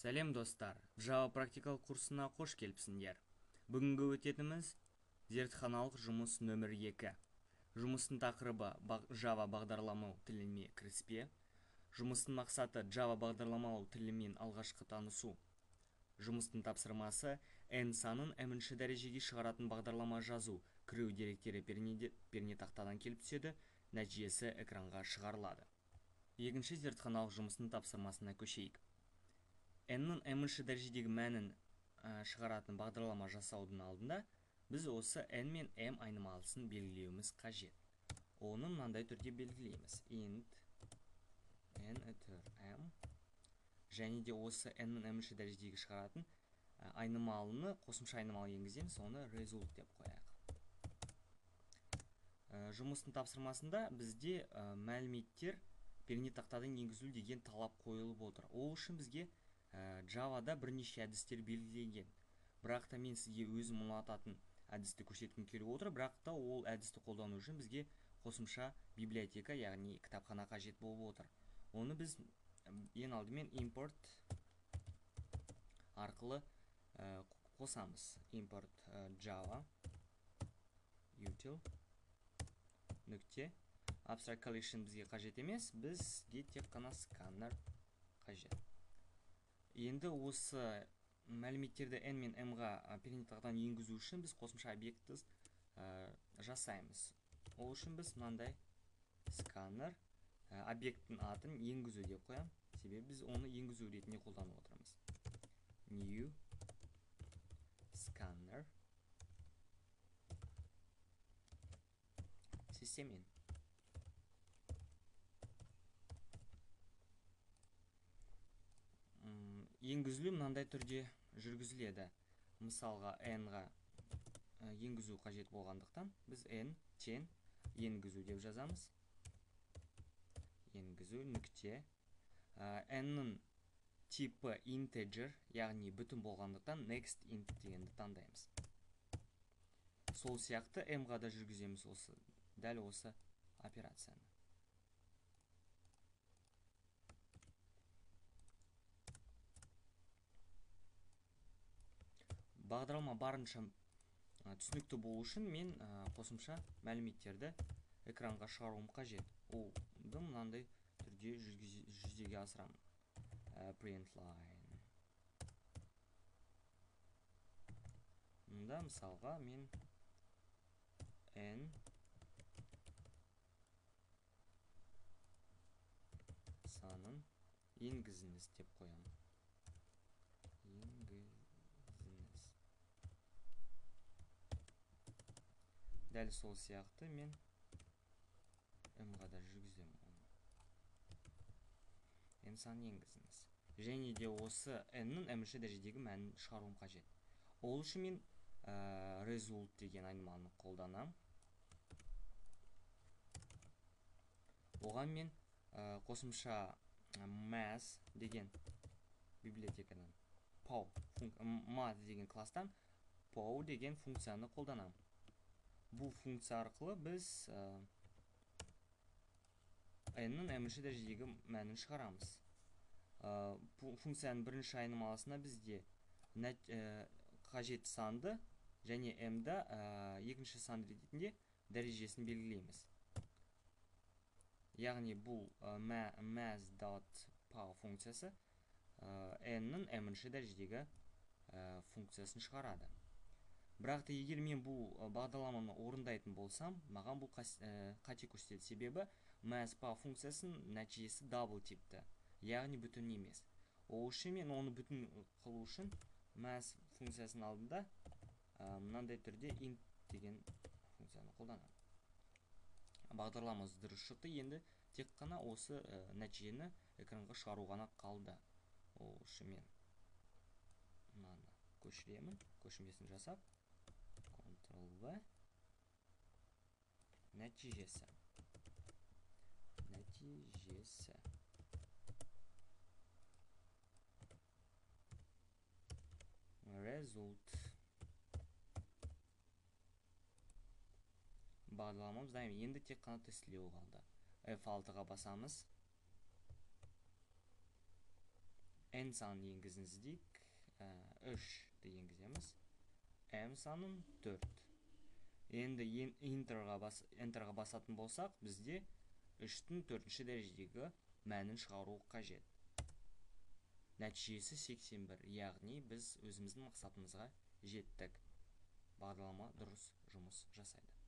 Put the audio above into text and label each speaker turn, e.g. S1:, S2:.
S1: Сәлем достар, Java практикалық курсына қош келіпсіңдер. Бүгінгі өтетіміз зертханалық жұмыс нөмір 2. Жұмыстың тақырыбы Java бағдарламау тіліне кіріспе. Жұмыстың мақсаты Java бағдарламау тілімен алғашқы танысу. Жұмыстың тапсырмасы n санын m-ші дәрежеге шығаратын бағдарлама жазу. Кіру деректері пернетақтадан келіп түседі, нәтижесі экранға шығарылады. Екінші зертханалық жұмыстың тапсырмасына көшейік. n-нің m-ші дәрежедегі мәнін шығаратын бағдарлама жасаудың алдында біз осы n мен m айнымалысын белгілеуіміз қажет. Оны мынандай түрде белгілейміз. int n = m, және де осы n-нің m-ші дәрежедегі шығаратын айнымалыны қосымша айнымалы енгіземіз, оны result деп қояйық. Жұмыстың тапсырмасында бізде мәліметтер пернетақтадан енгізу деген талап қойылып отыр. Ол үшін бізге Java'да бірнеше әдістер белгіленген. Бірақ та мен сізге өзім ұнататын әдісті көрсеткім келіп отыр, бірақ та ол әдісті қолдану үшін бізге қосымша библиотека, яғни кітапхана қажет болып отыр. Оны біз ең алдымен import арқылы қосамыз. Import Java util нүкте abstract collection бізге қажет емес, бізге тек қана сканер қажет. Енді осы мәліметтерді n мен m-ға пернетақтадан енгізу үшін біз қосымша объектті жасаймыз. Ол үшін біз мынандай сканер объекттің атын енгізу деп қоям. Себебі біз оны енгізу ретінде қолданып отырмыз. New scanner системен. Енгізілу мынандай түрде жүргізіледі. Мысалға n-ға енгізу қажет болғандықтан біз n тең енгізу деп жазамыз. Енгізу нүкте. n-нің типі integer, яғни бүтін болғандықтан next int дегенді таңдаймыз. Сол сияқты m-ға да жүргіземіз дәл осы операцияны. Бағдарлама барынша түсінікті болу үшін мен қосымша мәліметтерді экранға шығаруым қажет. Олды мынандай түрде жүзеге асырамын. Print line. Мұнда мысалға мен n санын енгізіңіз деп қоямын. Дәл сол сияқты мен m-ға да жүргіземін оны. n санын енгізіңіз. Және де осы n-нің m-ші дәрежедегі мәнін шығаруым қажет. Ол үшін мен result деген айнымалыны қолданам. Оған мен қосымша math деген библиотекадан math деген кластан pow деген функцияны қолданам. Бұл функция арқылы біз n-нің m-ші дәрежедегі мәнін шығарамыз. Функцияның бірінші айнымалысына бізде қажет санды және m-да екінші сан ретінде дәрежесін белгілейміз. Яғни бұл math.pow функциясы n-нің m-ші дәрежедегі функциясын шығарады. Бірақ та егер мен бұл бағдарламаны орындайтын болсам, маған бұл қате көрсетеді. Себебі math.pow функциясының нәтижесі double типті, яғни бүтін емес. Ол үшін мен оны бүтін қылу үшін math функциясының алдында мынандай түрде int деген функцияны қолданамын. Бағдарламамыз дұрыс шықты, енді тек қана осы нәтижені экранға шығару ғана қалды. Ол үшін мен мынаны көшіремін, көшірмесін жасап, Ctrl-V, нәтижесі. Result. Бағдарламамыз дайын. Енді тек қана тестілеу қалды. F6-ға басамыз. n санын енгізіңіз дейік. 3-ті енгіземіз. m санын 4. Енді Enterға басатын болсақ, бізде 3-тің 4-ші дәрежедегі мәнін шығару қажет. Нәтижесі 81, яғни біз өзіміздің мақсатымызға жеттік. Бағдарлама дұрыс жұмыс жасайды.